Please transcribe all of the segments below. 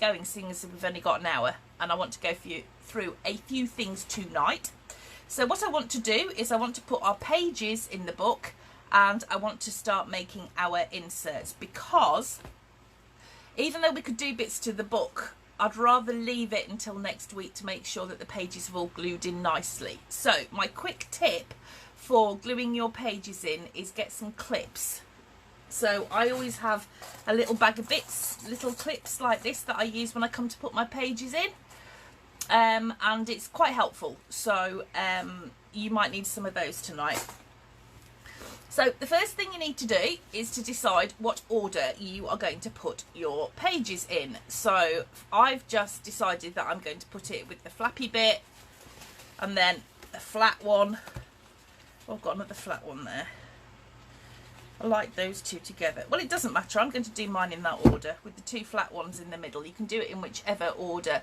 going, seeing as we've only got an hour, and I want to go through a few things tonight. So what I want to do is I want to put our pages in the book, and I want to start making our inserts, because even though we could do bits to the book, I'd rather leave it until next week to make sure that the pages have all glued in nicely. So my quick tip for gluing your pages in is get some clips. So I always have a little bag of bits, little clips like this that I use when I come to put my pages in. And it's quite helpful. So you might need some of those tonight. So the first thing you need to do is to decide what order you are going to put your pages in. So I've just decided that I'm going to put it with the flappy bit and then a flat one. Oh, I've got another flat one there. I like those two together. Well, it doesn't matter. I'm going to do mine in that order with the two flat ones in the middle. You can do it in whichever order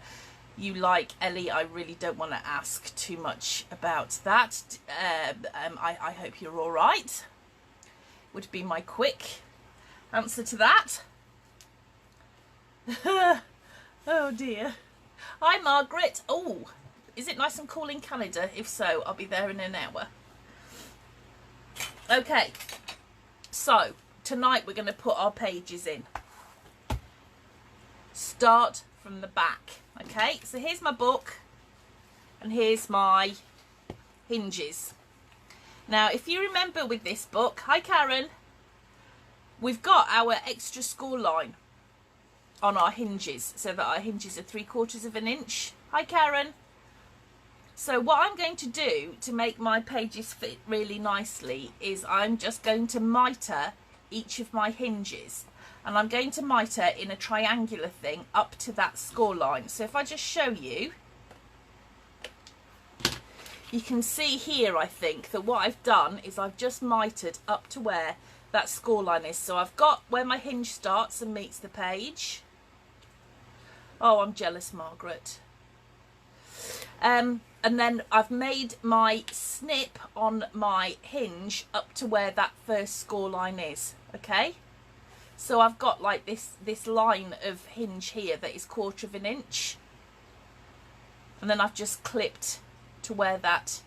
you like, Ellie. I really don't want to ask too much about that. I hope you're all right. Would be my quick answer to that. Oh dear. Hi Margaret. Oh, is it nice and cool in Canada? If so, I'll be there in an hour. Okay, so tonight we're going to put our pages in. Start from the back. Okay, so here's my book and here's my hinges. Now, if you remember with this book, hi Karen, we've got our extra score line on our hinges, so that our hinges are 3/4 of an inch. Hi Karen. So what I'm going to do to make my pages fit really nicely is I'm just going to mitre each of my hinges, and I'm going to mitre in a triangular thing up to that score line. So if I just show you, you can see here, I think, that what I've done is I've just mitred up to where that score line is. So I've got where my hinge starts and meets the page. Oh, I'm jealous, Margaret. And then I've made my snip on my hinge up to where that first score line is. Okay, so I've got like this line of hinge here that is 1/4 of an inch, and then I've just clipped to where that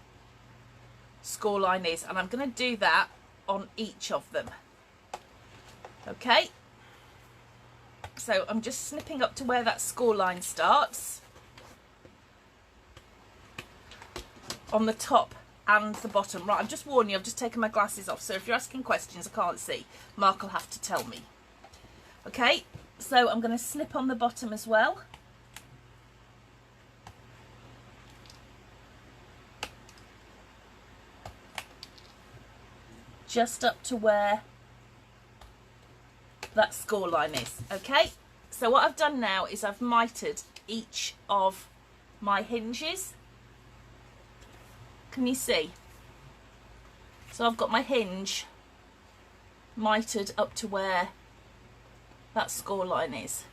score line is, and I'm going to do that on each of them. Okay, so I'm just snipping up to where that score line starts on the top and the bottom. Right, I'm just warning you, I've just taken my glasses off, so if you're asking questions I can't see, Mark will have to tell me. Okay, so I'm going to snip on the bottom as well. Just up to where that score line is. Okay, so what I've done now is I've mitered each of my hinges. Can you see? So I've got my hinge mitered up to where that score line is.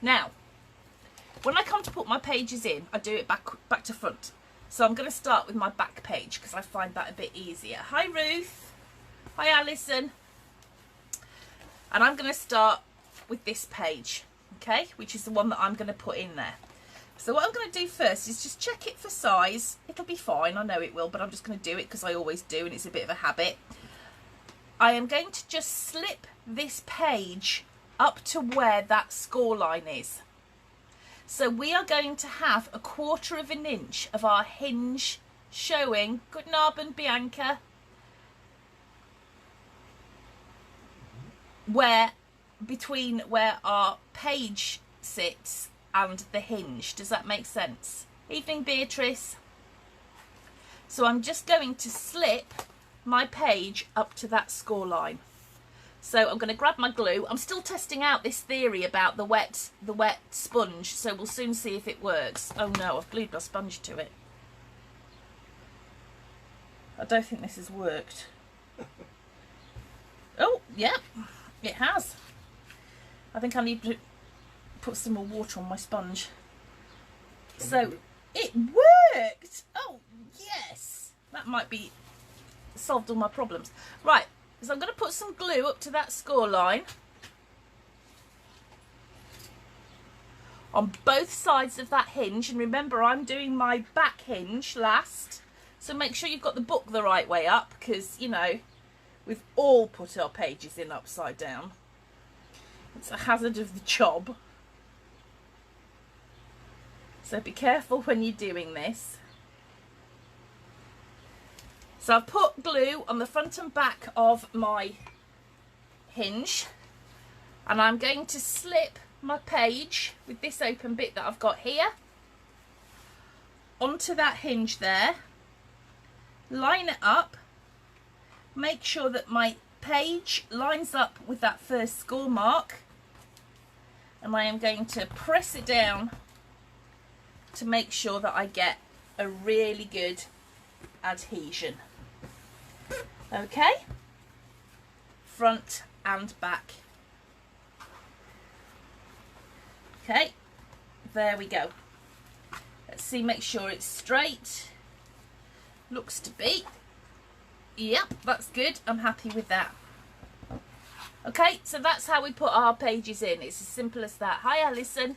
Now, when I come to put my pages in, I do it back to front. So I'm going to start with my back page because I find that a bit easier. Hi Ruth. Hi Alison. And I'm going to start with this page, okay, which is the one that I'm going to put in there. So what I'm going to do first is just check it for size. It'll be fine, I know it will, but I'm just going to do it because I always do and it's a bit of a habit. I am going to just slip this page up to where that score line is. So we are going to have 1/4 of an inch of our hinge showing. Guten Abend, Bianca. Between where our page sits and the hinge. Does that make sense? Evening, Beatrice. So I'm just going to slip my page up to that score line. So I'm going to grab my glue. I'm still testing out this theory about the wet sponge, so we'll soon see if it works. Oh no, I've glued my sponge to it. I don't think this has worked. Oh, yeah, it has. I think I need to put some more water on my sponge. So it worked. Oh yes, that might be solved all my problems. Right, so I'm going to put some glue up to that score line. on both sides of that hinge. And remember, I'm doing my back hinge last, so make sure you've got the book the right way up, because, you know, we've all put our pages in upside down. It's a hazard of the job. So be careful when you're doing this. So I've put glue on the front and back of my hinge, and I'm going to slip my page with this open bit that I've got here onto that hinge there, line it up, make sure that my page lines up with that first score mark, and I am going to press it down to make sure that I get a really good adhesion. Okay, front and back. Okay, there we go. Let's see, make sure it's straight. Looks to be. Yep, that's good. I'm happy with that. Okay, so that's how we put our pages in. It's as simple as that. Hi, Alison.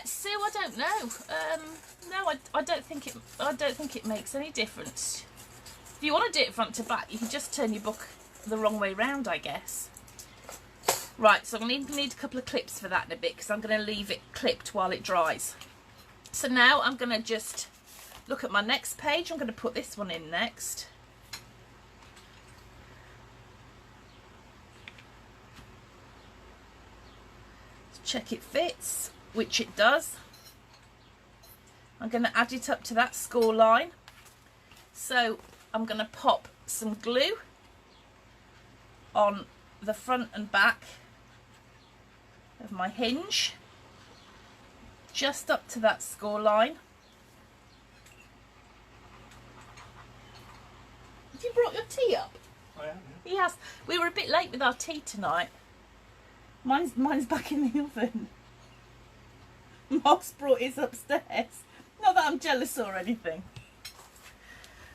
Sue, I don't know. No, I don't think it makes any difference. If you want to do it front to back, you can just turn your book the wrong way round, I guess. Right, so I'm going to need a couple of clips for that in a bit, because I'm going to leave it clipped while it dries. So now I'm going to just look at my next page. I'm going to put this one in next. Check it fits, which it does. I'm going to add it up to that score line. So I'm going to pop some glue on the front and back of my hinge, just up to that score line. Have you brought your tea up? I am, yeah. He has. We were a bit late with our tea tonight. Mine's back in the oven. Mark's brought his upstairs. Not that I'm jealous or anything.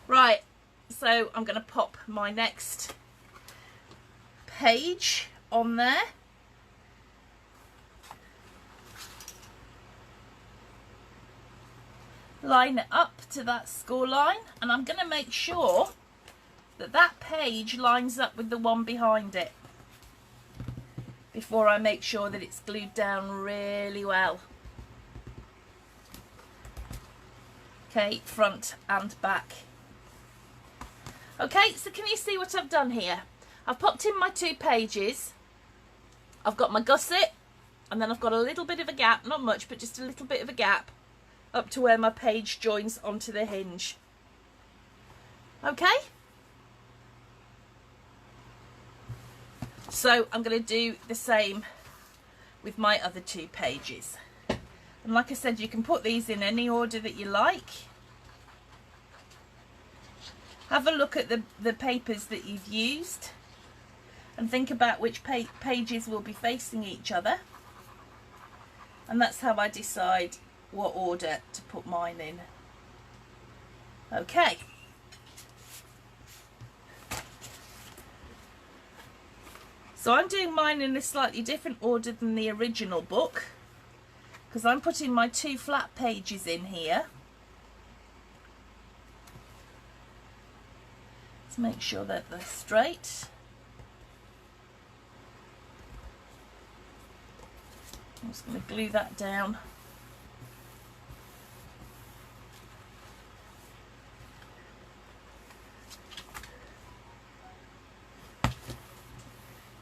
Right, so I'm going to pop my next page on there. Line it up to that score line, and I'm going to make sure that that page lines up with the one behind it before I make sure that it's glued down really well. Okay, front and back. Okay, so can you see what I've done here? I've popped in my 2 pages. I've got my gusset, and then I've got a little bit of a gap, not much, but just a little bit of a gap up to where my page joins onto the hinge. Okay? So I'm going to do the same with my other 2 pages. And like I said, you can put these in any order that you like. Have a look at the papers that you've used and think about which pages will be facing each other. And that's how I decide what order to put mine in. Okay. So I'm doing mine in a slightly different order than the original book, because I'm putting my 2 flat pages in here. Let's make sure that they're straight. I'm just going to glue that down.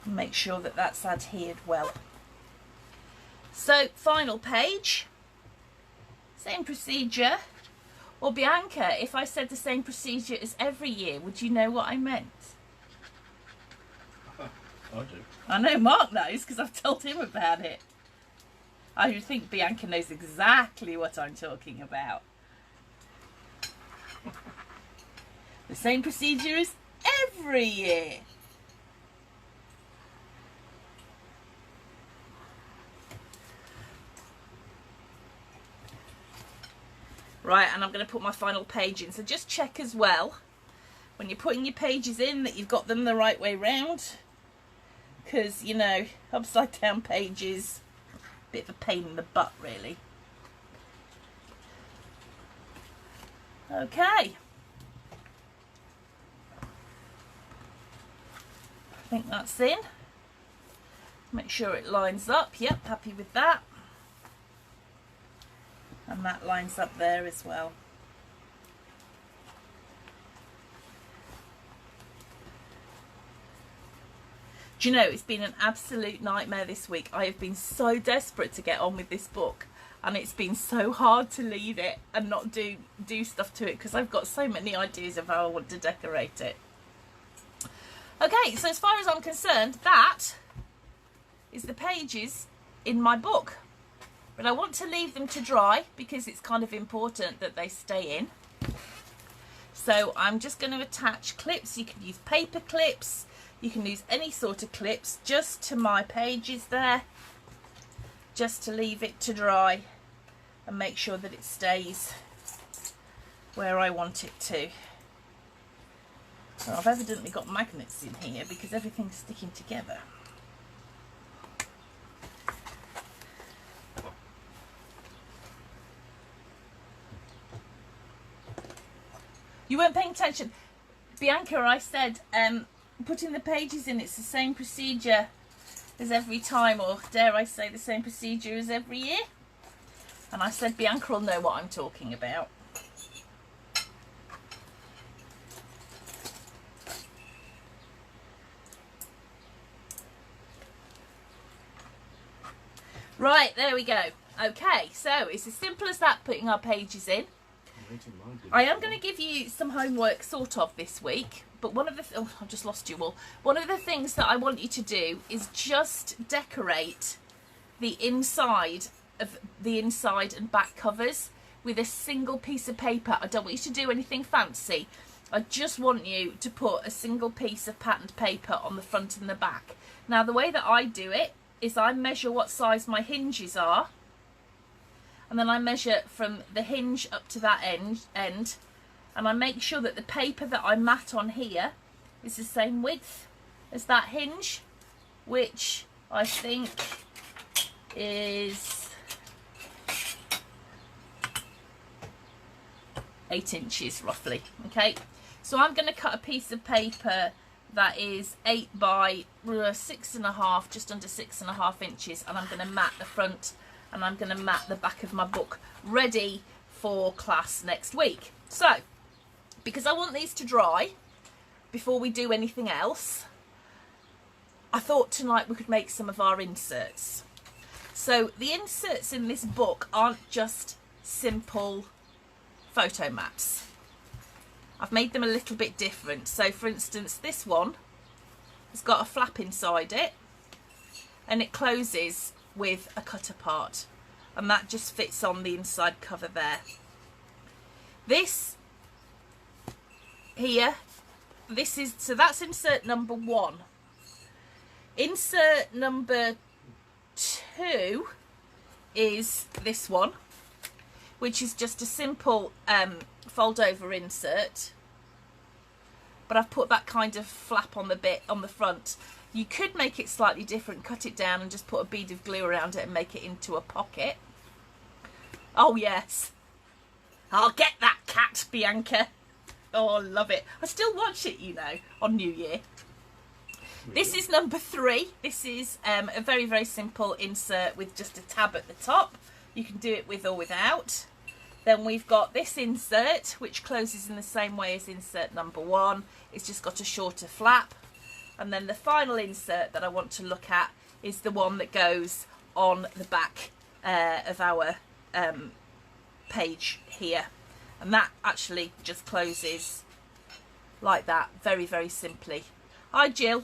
And make sure that that's adhered well. So, final page, same procedure. Or Bianca, if I said the same procedure as every year, would you know what I meant? I do. I know Mark knows, because I've told him about it. I think Bianca knows exactly what I'm talking about. The same procedure as every year. Right, and I'm going to put my final page in. So just check as well, when you're putting your pages in, that you've got them the right way round. Because, you know, upside down pages, bit of a pain in the butt, really. Okay. I think that's in. Make sure it lines up. Yep, happy with that. And that lines up there as well. Do you know, it's been an absolute nightmare this week. I have been so desperate to get on with this book, and it's been so hard to leave it and not do stuff to it because I've got so many ideas of how I want to decorate it. Okay, so as far as I'm concerned, that is the pages in my book. But I want to leave them to dry because it's kind of important that they stay in. So I'm just going to attach clips. You can use paper clips. You can use any sort of clips just to my pages there, just to leave it to dry and make sure that it stays where I want it to. So I've evidently got magnets in here because everything's sticking together. You weren't paying attention. Bianca, I said putting the pages in, it's the same procedure as every time, or dare I say the same procedure as every year. And I said Bianca will know what I'm talking about. Right, there we go. Okay, so it's as simple as that, putting our pages in. I am going to give you some homework sort of this week, but one of the oh, I've just lost you all. One of the things that I want you to do is just decorate the inside and back covers with a single piece of paper. I don't want you to do anything fancy. I just want you to put a single piece of patterned paper on the front and the back. Now, the way that I do it is I measure what size my hinges are, and then I measure from the hinge up to that end, and I make sure that the paper that I mat on here is the same width as that hinge, which I think is 8 inches roughly. Okay, so I'm going to cut a piece of paper that is 8 by 6.5, just under 6.5 inches, and I'm going to mat the front and I'm going to mat the back of my book ready for class next week. So, because I want these to dry before we do anything else, I thought tonight we could make some of our inserts. So the inserts in this book aren't just simple photo maps. I've made them a little bit different. So for instance, this one has got a flap inside it and it closes with a cut apart, and that just fits on the inside cover there. This here, this is, so that's insert number 1. Insert number 2 is this one, which is just a simple fold over insert, but I've put that kind of flap on the bit on the front. You could make it slightly different, cut it down and just put a bead of glue around it and make it into a pocket. Oh yes, I'll get that cat, Bianca. Oh, I love it. I still watch it, you know, on New Year. This is number 3. This is a very, very simple insert with just a tab at the top. You can do it with or without. Then we've got this insert, which closes in the same way as insert number 1. It's just got a shorter flap. And then the final insert that I want to look at is the one that goes on the back of our page here. And that actually just closes like that, very, very simply. Hi, Jill.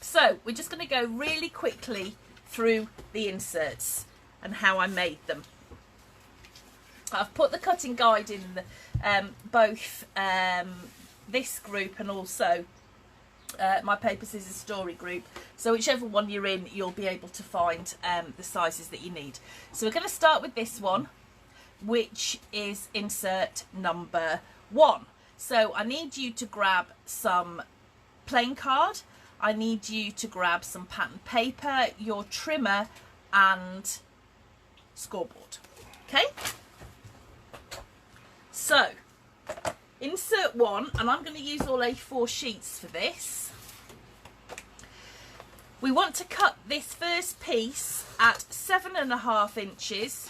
So we're just going to go really quickly through the inserts and how I made them. I've put the cutting guide in the, both this group and also my Paper Scissors Story group, so whichever one you're in, you'll be able to find the sizes that you need. So we're going to start with this one, which is insert number 1. So I need you to grab some plain card, I need you to grab some pattern paper, your trimmer and scoreboard. Okay, so insert one, and I'm going to use all A4 sheets for this. We want to cut this first piece at 7.5 inches.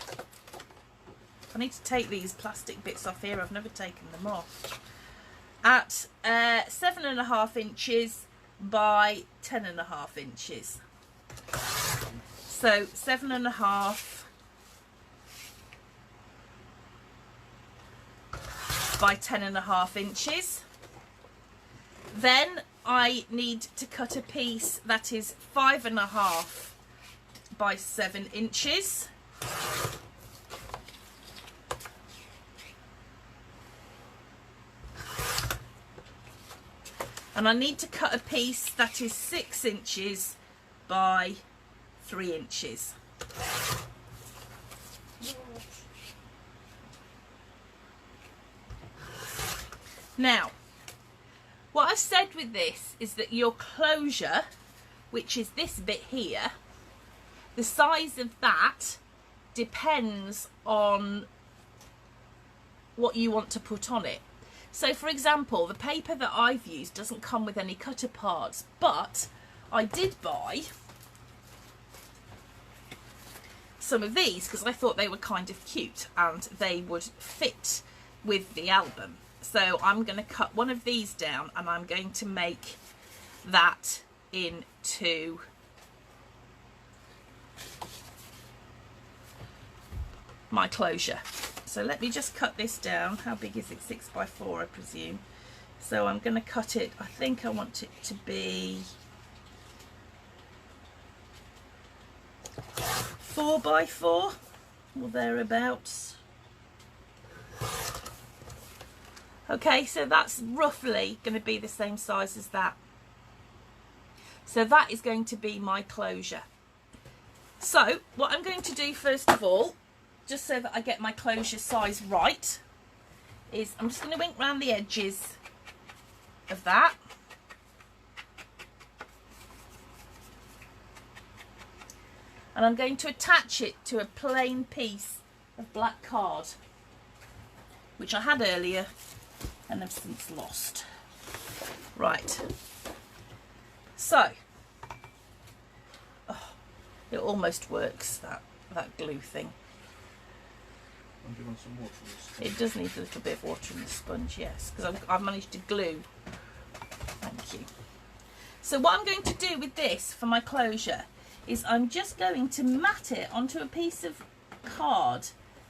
I need to take these plastic bits off here, I've never taken them off. At 7.5 inches by 10.5 inches. So 7.5 by 10.5 inches. Then I need to cut a piece that is 5.5 by 7 inches. And I need to cut a piece that is 6 inches by 3 inches. Now, what I've said with this is that your closure, which is this bit here, the size of that depends on what you want to put on it. So for example, the paper that I've used doesn't come with any cutter parts, but I did buy some of these because I thought they were kind of cute and they would fit with the album. So I'm going to cut one of these down and I'm going to make that into my closure. So let me just cut this down. How big is it? 6 by 4, I presume. So I'm going to cut it, I think I want it to be 4 by 4 or thereabouts. Okay, so that's roughly going to be the same size as that. So that is going to be my closure. So what I'm going to do first of all, just so that I get my closure size right, is I'm just going to wink round the edges of that. And I'm going to attach it to a plain piece of black card, which I had earlier and have since lost. Right, so it almost works, that glue thing. Do you want some water in the sponge? It does need a little bit of water in the sponge, yes, because I've managed to glue. Thank you. So what I'm going to do with this for my closure is I'm just going to mat it onto a piece of card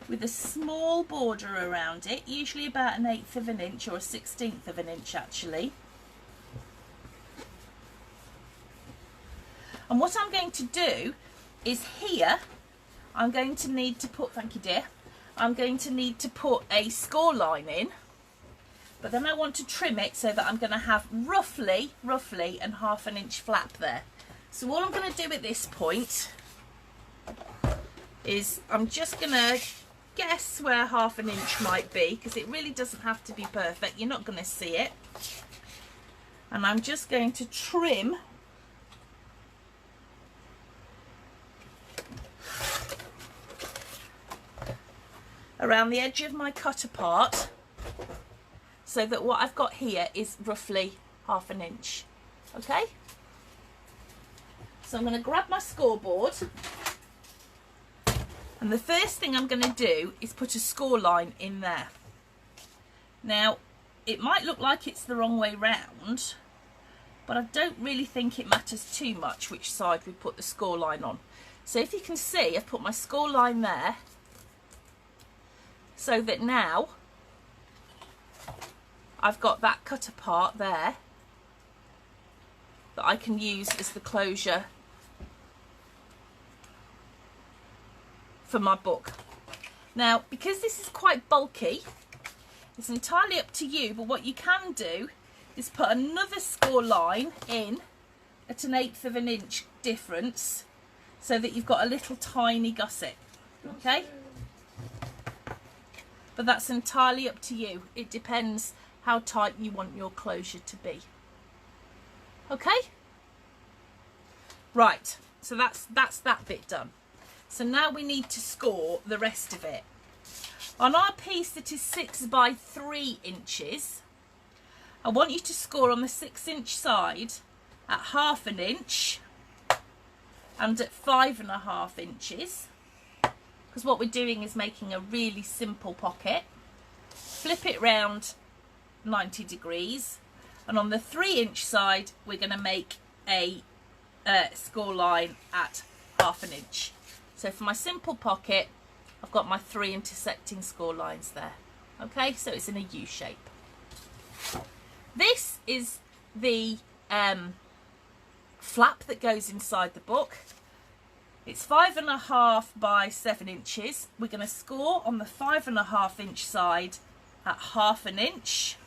with a small border around it, usually about 1/8 of an inch or 1/16 of an inch actually. And what I'm going to do is here, I'm going to need to put, thank you dear, I'm going to need to put a score line in, but then I want to trim it so that I'm going to have roughly and 1/2 inch flap there. So all I'm going to do at this point is I'm just going to guess where 1/2 inch might be, because it really doesn't have to be perfect, you're not going to see it. And I'm just going to trim around the edge of my cutter part so that what I've got here is roughly 1/2 inch. Okay, so I'm going to grab my scoreboard, and the first thing I'm going to do is put a score line in there. Now it might look like it's the wrong way round, but I don't really think it matters too much which side we put the score line on. So if you can see, I've put my score line there, so that now I've got that cutter part there that I can use as the closure for my book. Now, because this is quite bulky, it's entirely up to you, but what you can do is put another score line in at 1/8 of an inch difference so that you've got a little tiny gusset. Okay? But that's entirely up to you. It depends how tight you want your closure to be. Okay? Right, so that's that bit done. So now we need to score the rest of it. On our piece that is 6 by 3 inches, I want you to score on the 6-inch side at 1/2 inch and at 5.5 inches, because what we're doing is making a really simple pocket. Flip it round 90 degrees, and on the 3-inch side we're going to make a score line at 1/2 inch. So for my simple pocket, I've got my 3 intersecting score lines there. Okay, so it's in a U shape. This is the flap that goes inside the book. It's 5.5 by 7 inches. We're going to score on the 5.5 inch side at 1/2 inch.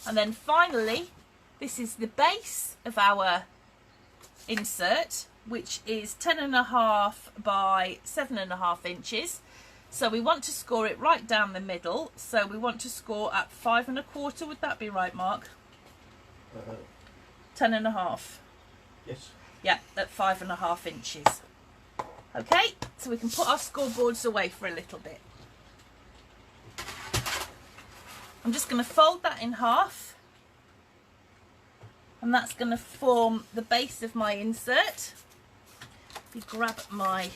And then finally, this is the base of our insert, which is 10.5 by 7.5 inches. So we want to score it right down the middle. So we want to score at 5.25. Would that be right, Mark? 10.5. Yes. Yeah, at 5.5 inches. Okay, so we can put our scoreboards away for a little bit. I'm just going to fold that in half, and that's going to form the base of my insert. If you grab my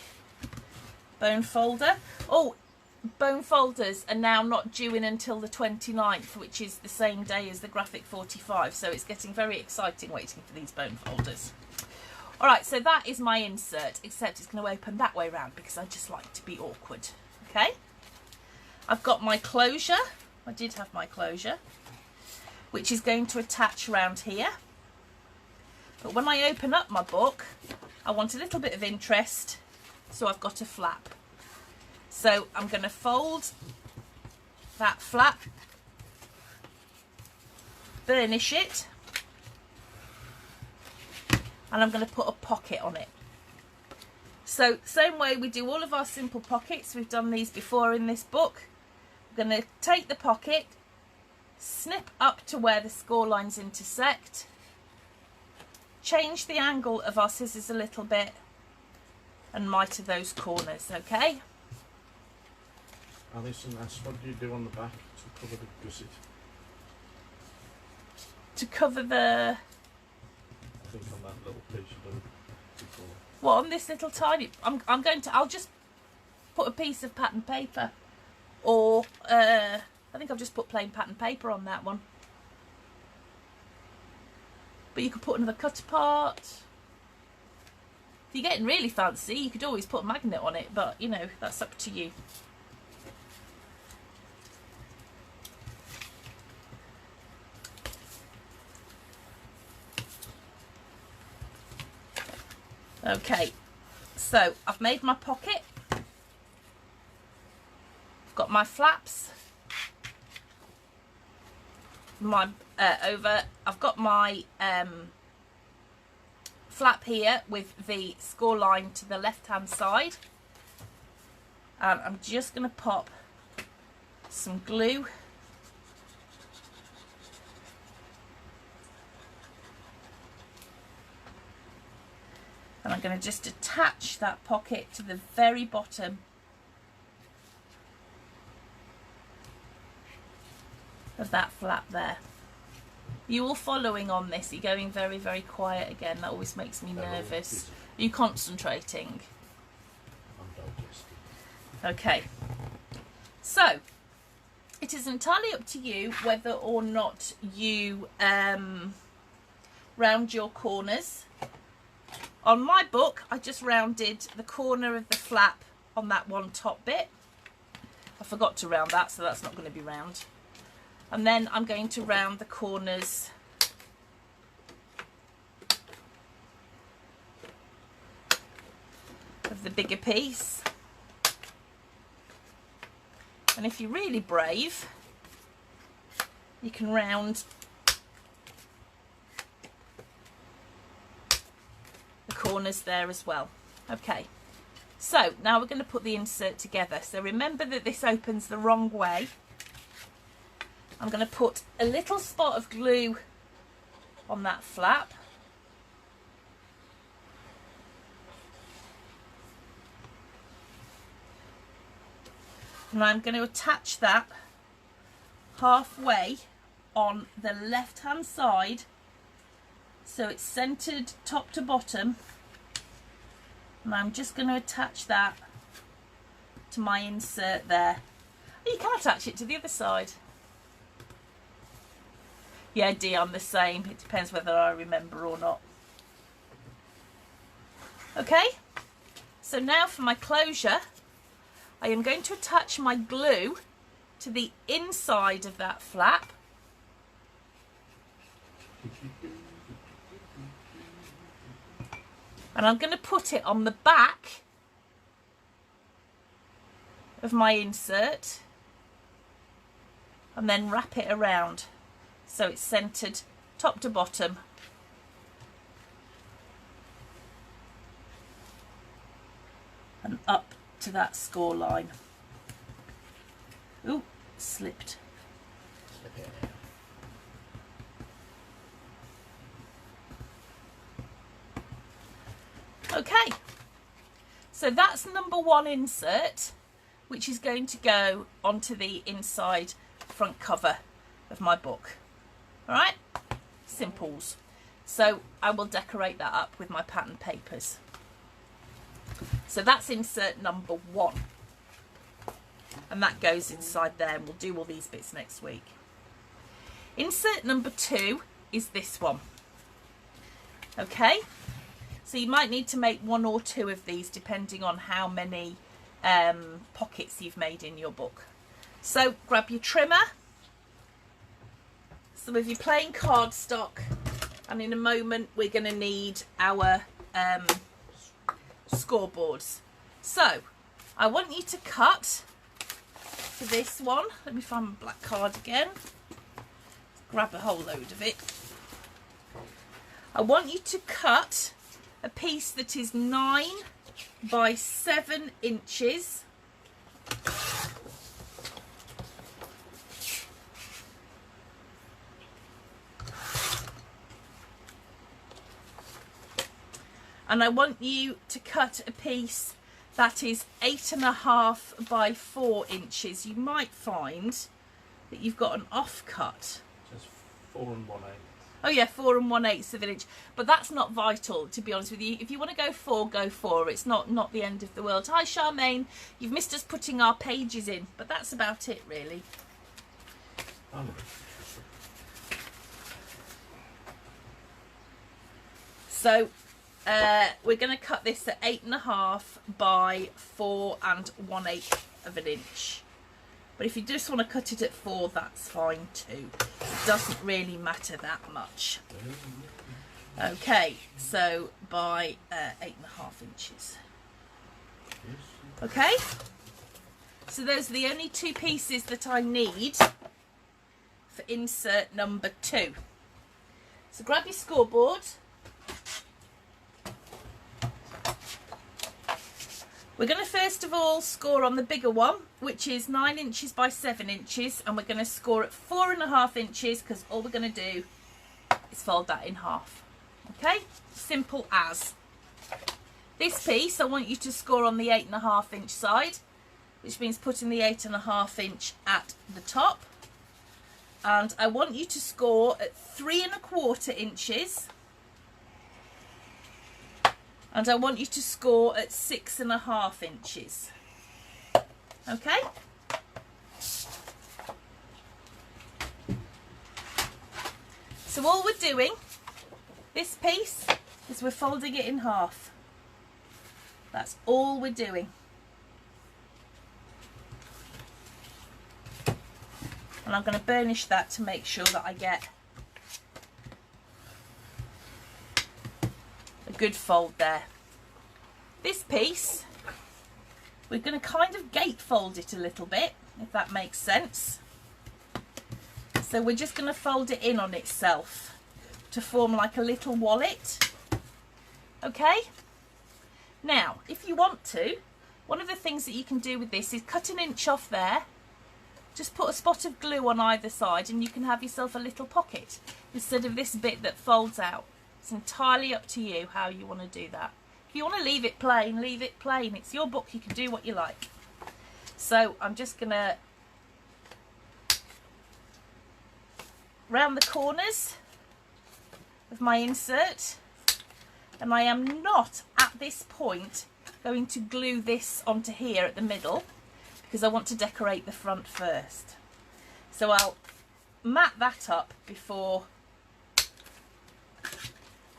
bone folder. Oh, bone folders are now not due in until the 29th, which is the same day as the Graphic 45, so it's getting very exciting waiting for these bone folders. Alright, so that is my insert, except it's going to open that way round because I just like to be awkward. Okay, I've got my closure. I did have my closure, which is going to attach around here. But when I open up my book, I want a little bit of interest, so I've got a flap. So I'm going to fold that flap, burnish it, and I'm going to put a pocket on it. So same way we do all of our simple pockets, we've done these before in this book. I'm going to take the pocket, snip up to where the score lines intersect, change the angle of our scissors a little bit, and miter those corners, okay? Alison asked, what do you do on the back to cover the gusset? To cover the... I think on that little piece you done before. What, on this little tiny... I'll just put a piece of pattern paper, or I think I've just put plain pattern paper on that one. But you could put another cut apart. If you're getting really fancy, you could always put a magnet on it, but you know, that's up to you. Okay, so I've made my pocket. I've got my flaps. I've got my flap here with the score line to the left hand side, and I'm just going to pop some glue and I'm going to just attach that pocket to the very bottom of that flap there. You all following on this? You're going very, very quiet again. That always makes me nervous. Are you concentrating? I'm digesting. Okay. So, it is entirely up to you whether or not you round your corners. On my book, I just rounded the corner of the flap on that one top bit. I forgot to round that, so that's not going to be round. And then I'm going to round the corners of the bigger piece. And if you're really brave, you can round the corners there as well. Okay, so now we're going to put the insert together. So remember that this opens the wrong way. I'm going to put a little spot of glue on that flap. And I'm going to attach that halfway on the left hand side, so it's centered top to bottom, and I'm just going to attach that to my insert there. You can attach it to the other side. Yeah, Dee, I'm the same. It depends whether I remember or not. Okay, so now for my closure, I am going to attach my glue to the inside of that flap. And I'm going to put it on the back of my insert and then wrap it around so it's centered top to bottom. And up to that score line. Ooh, slipped. Slip it. Okay, so that's number one insert, which is going to go onto the inside front cover of my book. All right, simples. So I will decorate that up with my pattern papers. So that's insert number one, and that goes inside there, and we'll do all these bits next week. Insert number two is this one. Okay, so you might need to make one or two of these depending on how many pockets you've made in your book. So grab your trimmer, some of your plain cardstock, and in a moment we're going to need our scoreboards. So I want you to cut for this one. Let me find my black card again. Grab a whole load of it. I want you to cut a piece that is 9 by 7 inches. And I want you to cut a piece that is 8.5 by 4 inches. You might find that you've got an off cut. Just 4 1/8. Oh yeah, 4 1/8 of an inch. But that's not vital, to be honest with you. If you want to go 4, go 4. It's not the end of the world. Hi Charmaine, you've missed us putting our pages in, but that's about it really. So we're going to cut this at 8.5 by 4 1/8 of an inch. But if you just want to cut it at 4, that's fine too. It doesn't really matter that much. Okay, so by 8.5 inches. Okay, so those are the only two pieces that I need for insert number 2. So grab your scoreboard. We're going to first of all score on the bigger one, which is 9 inches by 7 inches, and we're going to score at 4.5 inches because all we're going to do is fold that in half. Okay, simple as. This piece I want you to score on the 8.5 inch side, which means putting the 8.5 inch at the top, and I want you to score at 3.25 inches. And I want you to score at 6.5 inches. Okay? So all we're doing, this piece, is we're folding it in half. That's all we're doing. And I'm going to burnish that to make sure that I get a good fold there. This piece, we're going to kind of gatefold it a little bit, if that makes sense. So we're just going to fold it in on itself to form like a little wallet. Okay? Now, if you want to, one of the things that you can do with this is cut an inch off there, just put a spot of glue on either side, and you can have yourself a little pocket instead of this bit that folds out. It's entirely up to you how you want to do that. If you want to leave it plain, leave it plain. It's your book, you can do what you like. So I'm just going to round the corners of my insert, and I am not at this point going to glue this onto here at the middle because I want to decorate the front first. So I'll mat that up before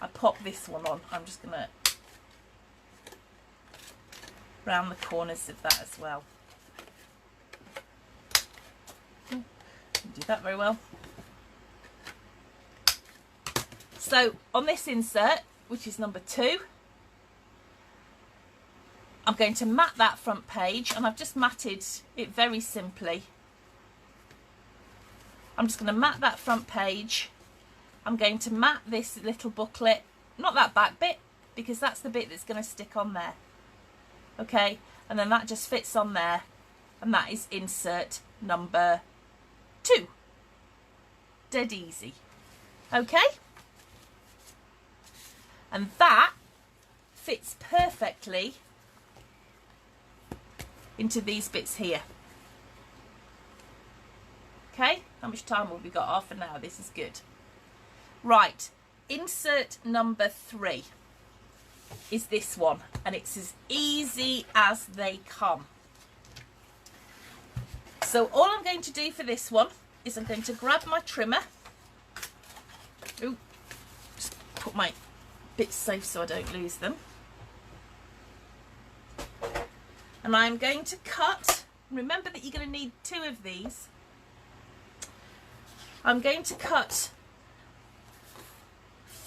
I pop this one on. I'm just going to round the corners of that as well. Didn't do that very well. So on this insert, which is number 2, I'm going to mat that front page, and I've just matted it very simply. I'm just going to mat that front page. I'm going to mat this little booklet, not that back bit, because that's the bit that's going to stick on there. Okay, and then that just fits on there, and that is insert number 2. Dead easy. Okay, and that fits perfectly into these bits here. Okay, how much time have we got? Half an hour. This is good. Right, insert number 3 is this one, and it's as easy as they come. So all I'm going to do for this one is I'm going to grab my trimmer. Ooh, just put my bits safe so I don't lose them. And I'm going to cut, remember that you're going to need 2 of these. I'm going to cut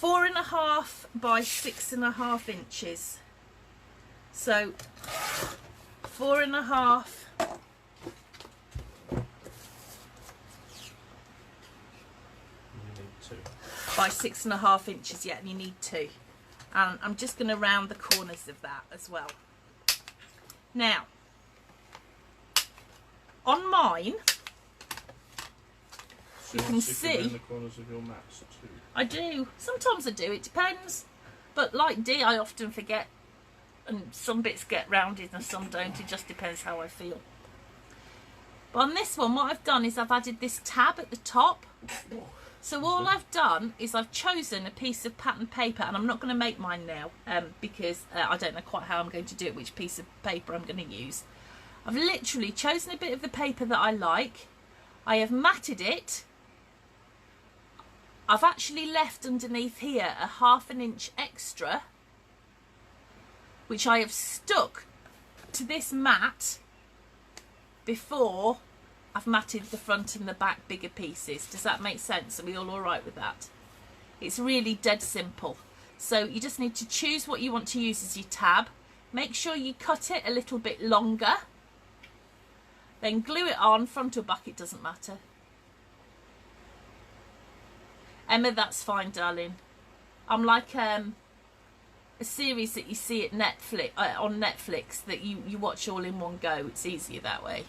4.5 by 6.5 inches. So 4.5 by 6.5 inches, yeah, and you need 2. And I'm just going to round the corners of that as well. Now, on mine, you can see the corners of your mats too. I do. Sometimes I do. It depends. But like D, I often forget, and some bits get rounded and some don't. It just depends how I feel. But on this one, what I've done is I've added this tab at the top. So all I've done is I've chosen a piece of pattern paper, and I'm not going to make mine now because I don't know quite how I'm going to do it, which piece of paper I'm going to use. I've literally chosen a bit of the paper that I like. I have matted it. I've actually left underneath here a 1/2 inch extra, which I have stuck to this mat before I've matted the front and the back bigger pieces. Does that make sense? Are we all right with that? It's really dead simple. So you just need to choose what you want to use as your tab. Make sure you cut it a little bit longer. Then glue it on, front or back, it doesn't matter. Emma, that's fine, darling. I'm like a series that you see at Netflix, on Netflix, that you watch all in one go. It's easier that way.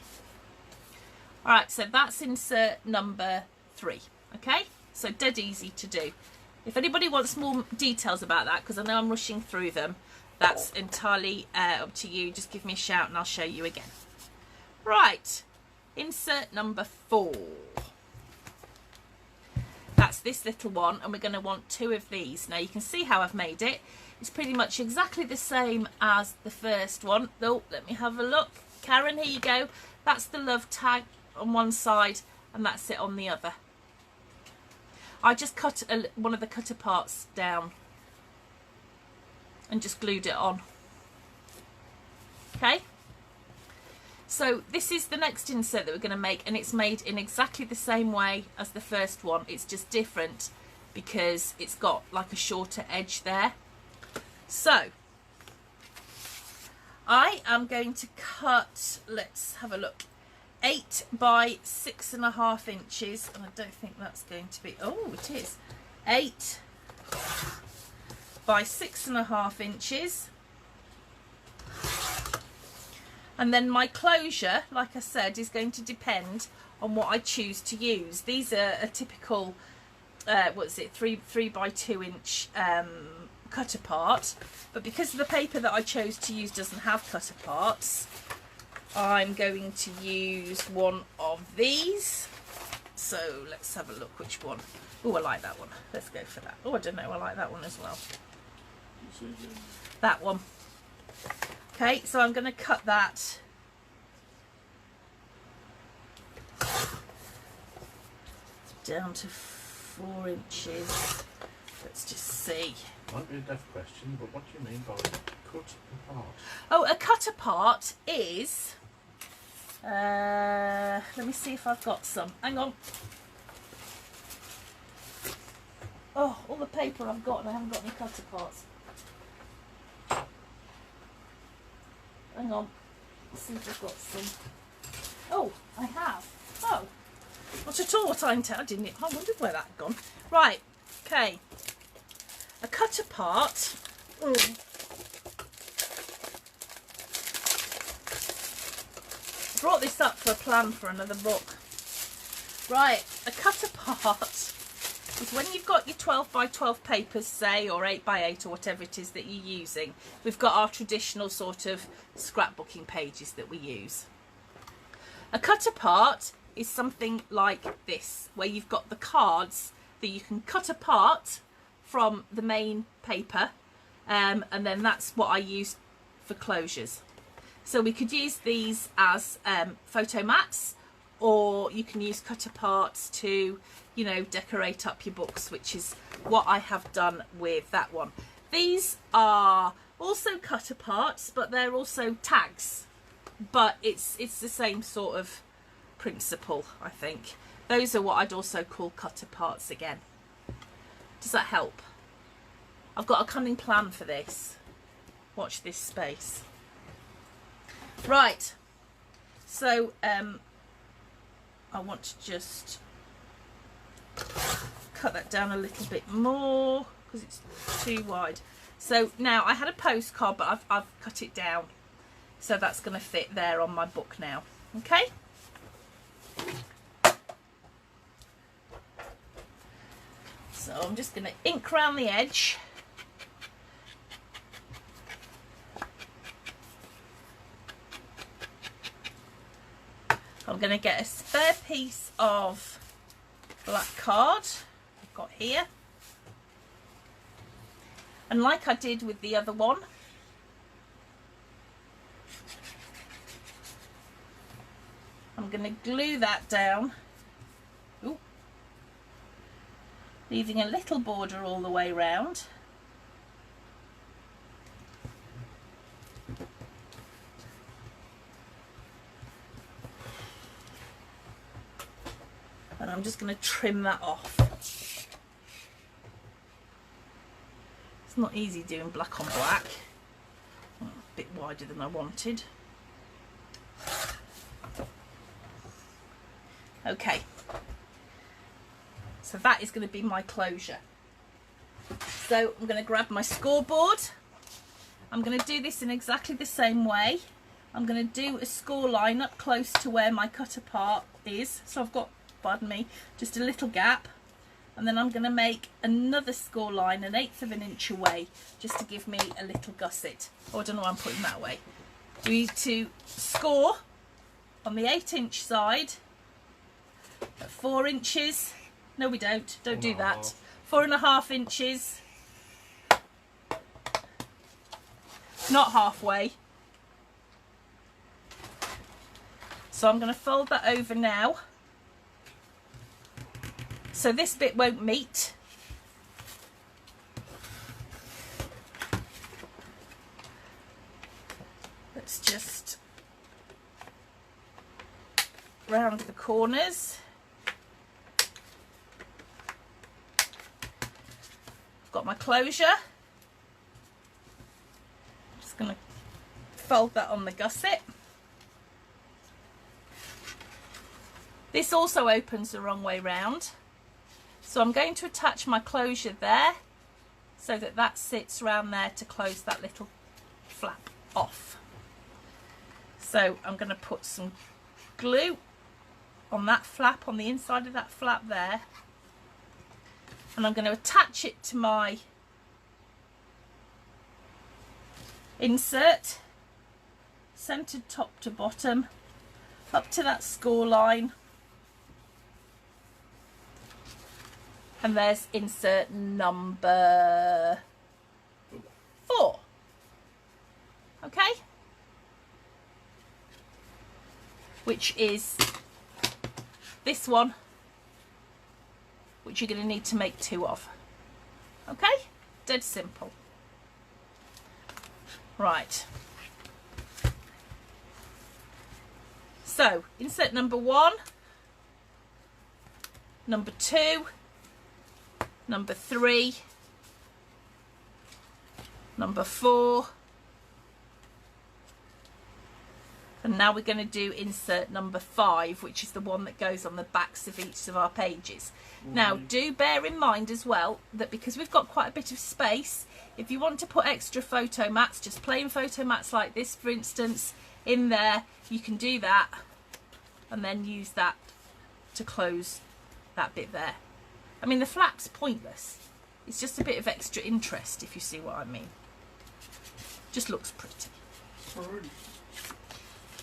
Alright, so that's insert number 3. Okay, so dead easy to do. If anybody wants more details about that, because I know I'm rushing through them, that's entirely up to you. Just give me a shout and I'll show you again. Right, insert number 4. That's this little one, and we're going to want 2 of these. Now you can see how I've made it. It's pretty much exactly the same as the first one. Oh, let me have a look. Karen, here you go. That's the love tag on one side, and that's it on the other. I just cut one of the cutter parts down and just glued it on. Okay, so this is the next insert that we're going to make, and it's made in exactly the same way as the first one. It's just different because it's got like a shorter edge there. So I am going to cut, let's have a look, 8 by 6.5 inches, and I don't think that's going to be, oh it is, 8 by 6.5 inches. And then my closure, like I said, is going to depend on what I choose to use. These are a typical, what is it, 3 by 2 inch cutter part. But because the paper that I chose to use doesn't have cutter parts, I'm going to use one of these. So let's have a look which one. Oh, I like that one. Let's go for that. Oh, I don't know, I like that one as well. That one. Okay, so I'm going to cut that down to 4 inches. Let's just see. Might be a deaf question, but what do you mean by cut apart? Oh, a cut apart is... let me see if I've got some. Hang on. Oh, all the paper I've got and I haven't got any cut aparts. Hang on. Let's see if I've got some. Oh, I have. Oh, not at all what I intended. I wondered where that had gone. Right, okay. A cut apart. Brought this up for a plan for another book. Right, a cut apart is when you've got your 12 by 12 papers, say, or 8 by 8 or whatever it is that you're using. We've got our traditional sort of scrapbooking pages that we use. A cut apart is something like this, where you've got the cards that you can cut apart from the main paper, and then that's what I use for closures. So we could use these as photo mats, or you can use cut aparts to, you know, decorate up your books, which is what I have done with that one. These are also cut aparts, but they're also tags, but it's the same sort of principle, I think. Those are what I'd also call cut aparts again. Does that help? I've got a cunning plan for this. Watch this space. Right, so I want to just cut that down a little bit more because it's too wide. So now I had a postcard, but I've cut it down, so that's going to fit there on my book now. Okay. So I'm just going to ink around the edge. I'm going to get a spare piece of black card I've got here, and like I did with the other one, I'm going to glue that down. Ooh. Leaving a little border all the way round. And I'm just going to trim that off. It's not easy doing black on black. A bit wider than I wanted. Okay. So that is going to be my closure. So I'm going to grab my scoreboard. I'm going to do this in exactly the same way. I'm going to do a score line up close to where my cut apart is. So I've got, pardon me, just a little gap, and then I'm going to make another score line 1/8 of an inch away, just to give me a little gusset. Oh, I don't know why I'm putting that away. We need to score on the 8-inch side at 4 inches. No, we don't do that. 4.5 inches, not halfway. So I'm going to fold that over now. So this bit won't meet. Let's just round the corners. I've got my closure. I'm just going to fold that on the gusset. This also opens the wrong way round. So I'm going to attach my closure there so that that sits around there to close that little flap off. So I'm going to put some glue on that flap, on the inside of that flap there, and I'm going to attach it to my insert centered top to bottom, up to that score line. And there's insert number 4. Okay? Which is this one, which you're going to need to make 2 of. Okay? Dead simple. Right. So, insert number 1, number 2, number 3, number 4, and now we're going to do insert number 5, which is the one that goes on the backs of each of our pages. Now, do bear in mind as well that because we've got quite a bit of space, if you want to put extra photo mats, just plain photo mats like this, for instance, in there, you can do that and then use that to close that bit there. I mean, the flap's pointless. It's just a bit of extra interest, if you see what I mean. Just looks pretty.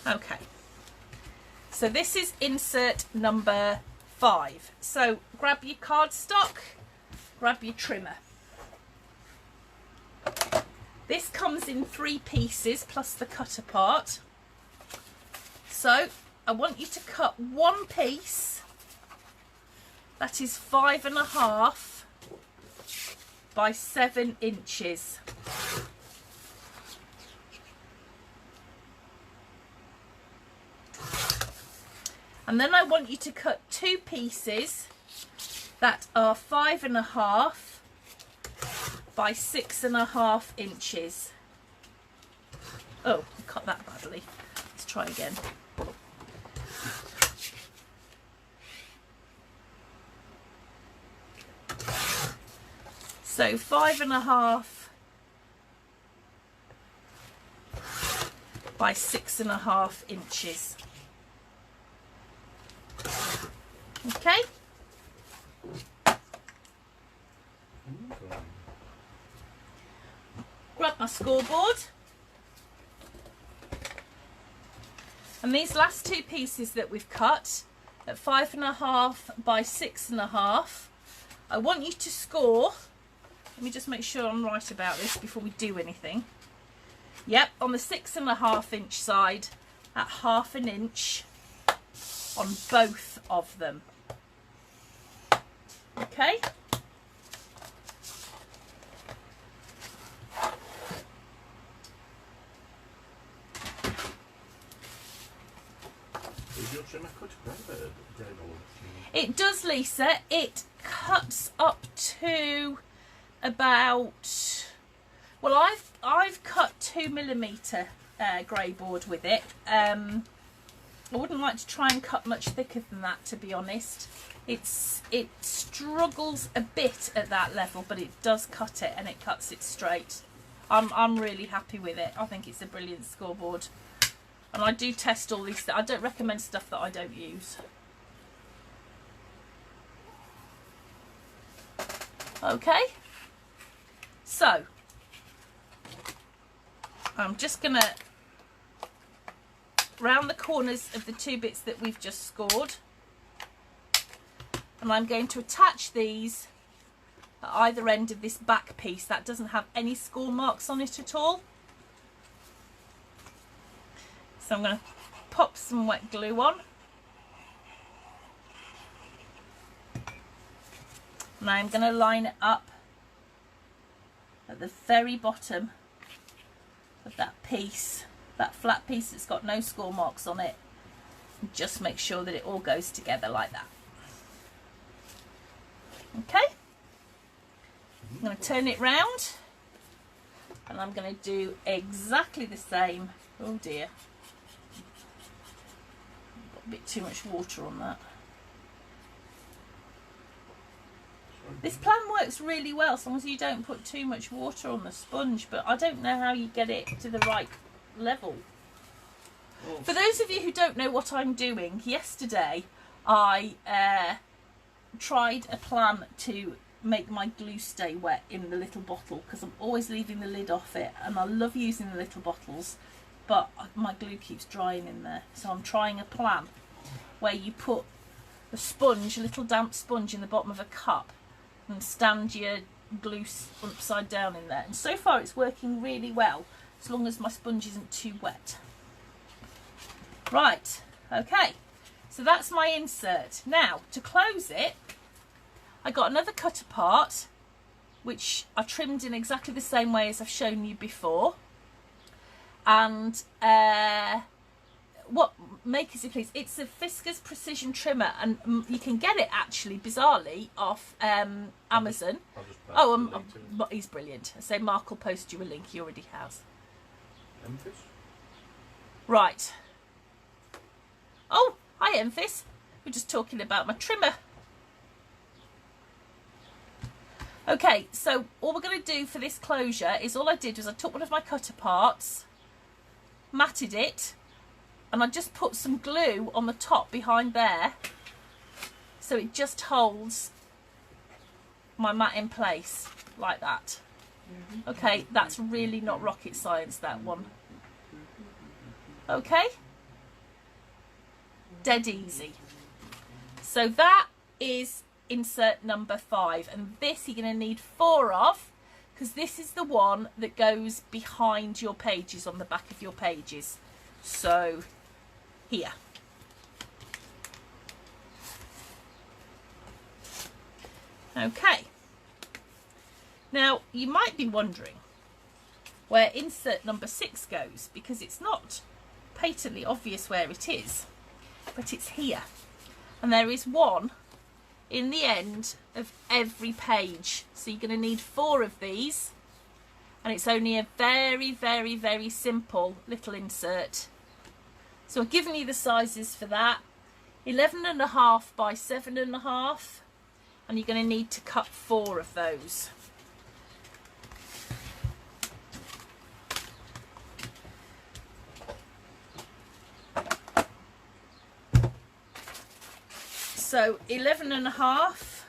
Okay. So this is insert number 5. So grab your cardstock, grab your trimmer. This comes in 3 pieces plus the cutter part. So I want you to cut 1 piece that is 5.5 by 7 inches. And then I want you to cut 2 pieces that are 5.5 by 6.5 inches. Oh, I cut that badly. Let's try again. So 5.5 by 6.5 inches. Okay. Grab my scoreboard. And these last 2 pieces that we've cut at 5.5 by 6.5, I want you to score. Let me just make sure I'm right about this before we do anything. Yep, on the 6.5 inch side at 1/2 inch on both of them. Okay. Is your trimmer cut grey board? It does, Lisa. It cuts up to about, well, I've cut 2mm grey board with it. I wouldn't like to try and cut much thicker than that, to be honest. It struggles a bit at that level, but it does cut it, and it cuts it straight. I'm really happy with it. I think it's a brilliant scoreboard, and I do test all these. I don't recommend stuff that I don't use. Okay, so I'm just gonna round the corners of the 2 bits that we've just scored, and I'm going to attach these at either end of this back piece that doesn't have any score marks on it at all. So I'm going to pop some wet glue on, and I'm going to line it up at the very bottom of that piece, that flat piece that's got no score marks on it, and just make sure that it all goes together like that. Okay, I'm going to turn it round, and I'm going to do exactly the same. Oh dear, got a bit too much water on that. This plan works really well as long as you don't put too much water on the sponge, but I don't know how you get it to the right level. For those of you who don't know what I'm doing, yesterday I tried a plan to make my glue stay wet in the little bottle, because I'm always leaving the lid off it, and I love using the little bottles. but my glue keeps drying in there. So I'm trying a plan where you put a sponge, a little damp sponge in the bottom of a cup and stand your glue upside down in there. And so far it's working really well, as long as my sponge isn't too wet. Right, okay, so that's my insert. Now, to close it, I got another cut apart, which I trimmed in exactly the same way as I've shown you before. And what makers it please, it's a Fiskars precision trimmer, and you can get it actually bizarrely off Amazon. He's brilliant. I say Mark will post you a link, he already has. Memphis? Right. Oh, hi Memphis. We're just talking about my trimmer. Okay, so all we're going to do for this closure is, all I did was I took one of my cutter parts, matted it, and I just put some glue on the top behind there, so it just holds my mat in place like that. Okay, that's really not rocket science, that one. Okay, dead easy. So that is insert number 5, and this you're going to need 4 of, because this is the one that goes behind your pages, on the back of your pages. So here. Okay, now you might be wondering where insert number 6 goes, because it's not patently obvious where it is, but it's here, and there is one in the end of every page. So you're going to need 4 of these, and it's only a very, very, very simple little insert. So I've given you the sizes for that: 11.5 by 7.5, and you're going to need to cut 4 of those. So 11.5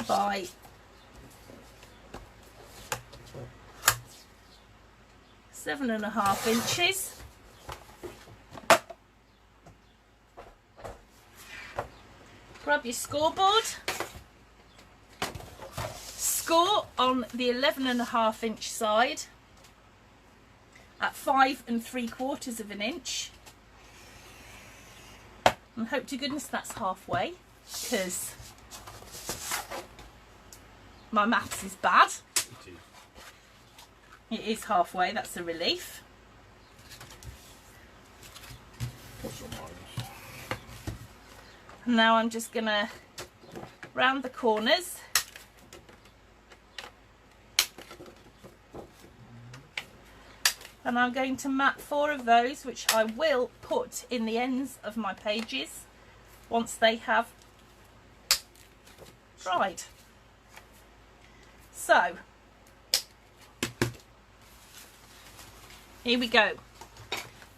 by 7.5 inches. Grab your scoreboard. Score on the 11.5 inch side at 5 3/4 of an inch, and hope to goodness that's halfway, because my maths is bad. It is halfway, that's a relief. And now I'm just going to round the corners. And I'm going to mat 4 of those, which I will put in the ends of my pages once they have dried. So, here we go.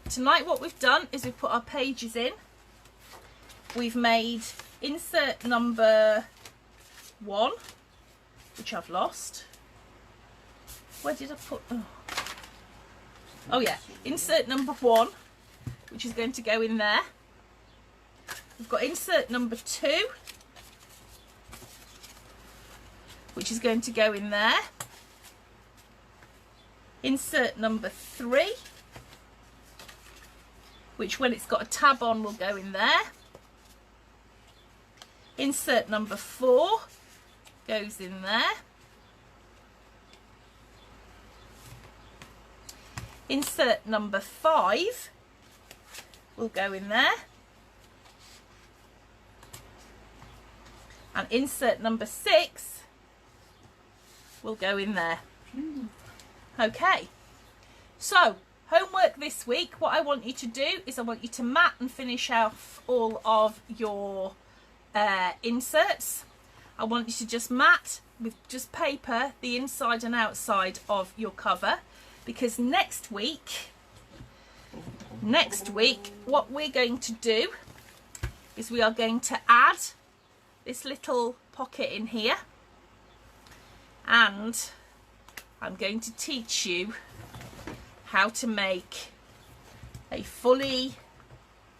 Tonight what we've done is we've put our pages in. We've made insert number 1, which I've lost. Where did I put... Oh yeah, insert number 1, which is going to go in there. We've got insert number 2, which is going to go in there. Insert number 3, which when it's got a tab on will go in there. Insert number 4 goes in there. Insert number 5 will go in there, and insert number 6 will go in there. Okay, so homework this week, what I want you to do is I want you to mat and finish off all of your inserts. I want you to just mat with just paper the inside and outside of your cover, because next week what we're going to do is we are going to add this little pocket in here, and I'm going to teach you how to make a fully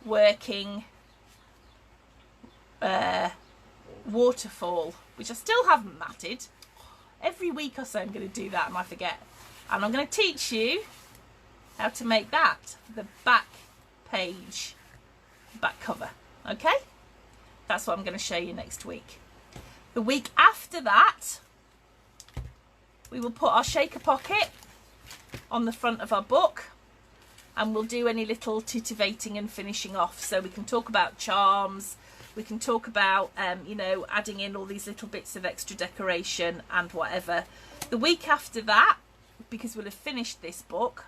working waterfall, which I still haven't matted. Every week or so I'm going to do that and I forget. And I'm going to teach you how to make that the back page, back cover. Okay? That's what I'm going to show you next week. The week after that, we will put our shaker pocket on the front of our book, and we'll do any little titivating and finishing off. So we can talk about charms, we can talk about, you know, adding in all these little bits of extra decoration and whatever. The week after that, because we'll have finished this book,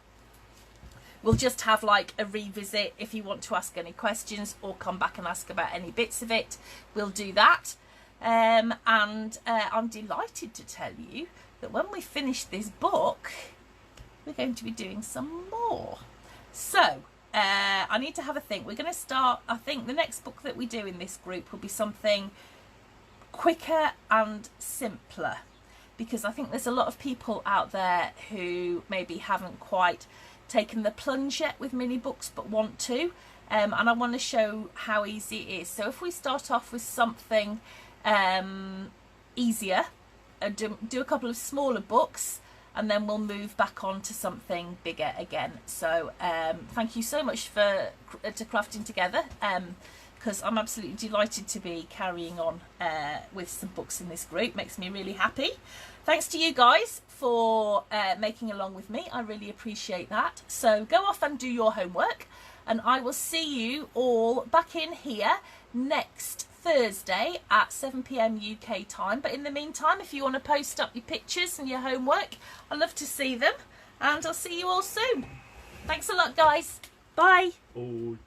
we'll just have like a revisit. If you want to ask any questions or come back and ask about any bits of it, we'll do that. And I'm delighted to tell you that when we finish this book, we're going to be doing some more. So I need to have a think. We're going to start, I think the next book that we do in this group will be something quicker and simpler, because I think there's a lot of people out there who maybe haven't quite taken the plunge yet with mini books but want to, and I want to show how easy it is. So if we start off with something easier, do a couple of smaller books, and then we'll move back on to something bigger again. So thank you so much to Crafting Together, because I'm absolutely delighted to be carrying on with some books in this group. Makes me really happy. Thanks to you guys for making along with me. I really appreciate that. So go off and do your homework, and I will see you all back in here next Thursday at 7 PM UK time. But in the meantime, if you want to post up your pictures and your homework, I'd love to see them, and I'll see you all soon. Thanks a lot, guys. Bye. Oh.